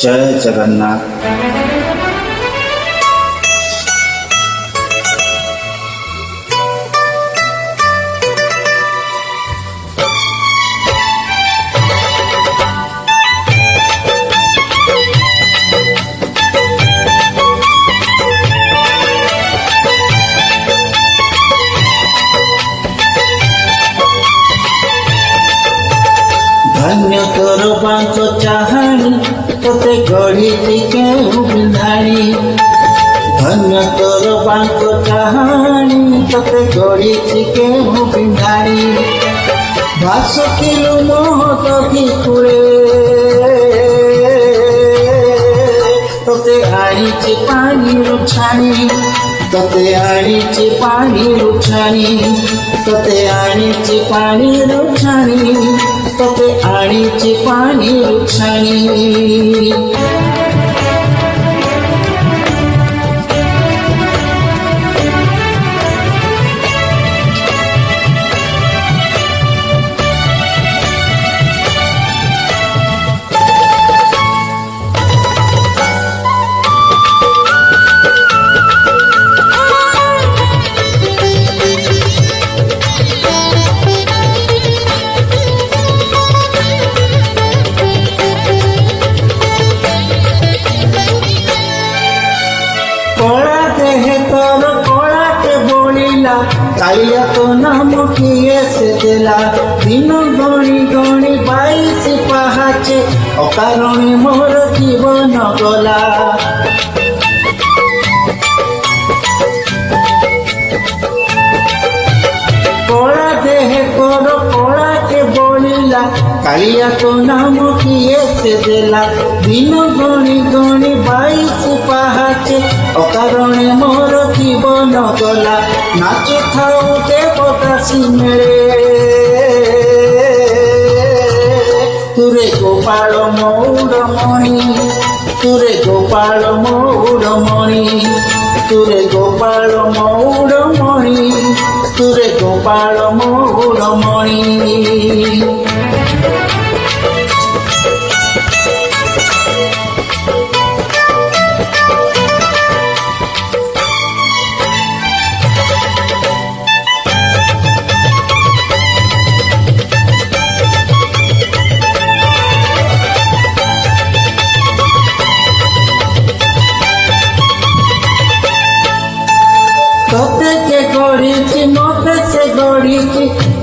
जय जगन्नाथ। धन्य तोर बांक चाहाणी तोते गढ़ी केहू बिंधाणी। धन्य तोर बांक चाहाणी तोते गढ़ी केहू बिंधाणी। भासुथिलु मोह तोती कूले तोते आनीची पानी रुछाणी। तोते आनीची पानी रुछाणी। तोते आनीची पानी रुछाणी। तोते आनीची पानी रुछाणी। कला देह तोर कला के बोलिला कालिया तो नाम किए से देला। दिन गणी गणी 22 पहाचे अकारणि मोर जीवन गला। कला देह तोर कला के बोलिला कालिया तो नाम किए से देला। दिन गणी गणी 22 पहाचे अकारणि मोर जीवन गला। नाच थाऊ देवदासी मेले तुरे गोपाल मौड़मणि। तुरे गोपाल मौड़मणि। तुरे गोपाल मौड़मणि। तुरे गोपाल मौड़मणि। तोते के गढ़ी मते से गढ़ी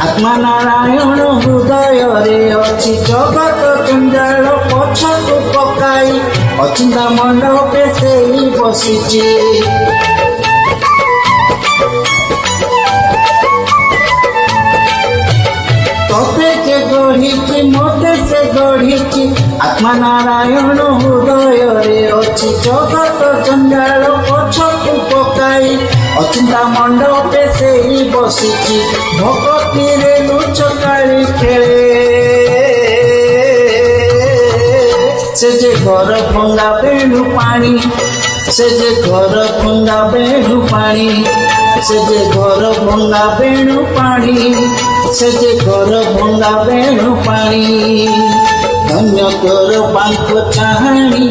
आत्मा नारायण हृदय रे अच्छी। जगत जंजाल पछकु पकाई अचिंता मंडपे से ही बसिची। तोते के गढ़ी मते से गढ़ी आत्मा नारायण हृदय रे अच्छी। जगत जंजाल पछकु पकाई अचिंता मंडपे से ही बसिची। भक्ति रे लुचकाली खेले से जे घर भंगा बेणु पानी। से जे घर भंगा बेणु पानी। से जे घर भंगा बेणु पानी। से जे घर भंगा बेणु पानी। धन्य तोर बांक चाहाणी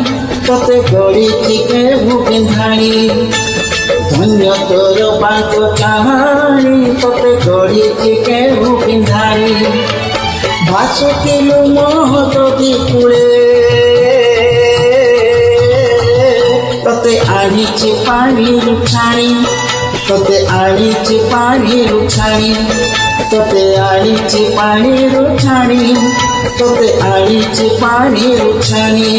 तोते गढ़ी केहू बिंधाणी। धन्य तोर बांक चाहाणी तोते गढ़ी केहू बिंधाणी। भासुथिलु मोह तोती कूले तोते आनीची पानी रुछाणी। तोते आनीची पानी रुछाणी। तोते आनीची पानी रुछाणी। तोते आनीची पानी रुछाणी।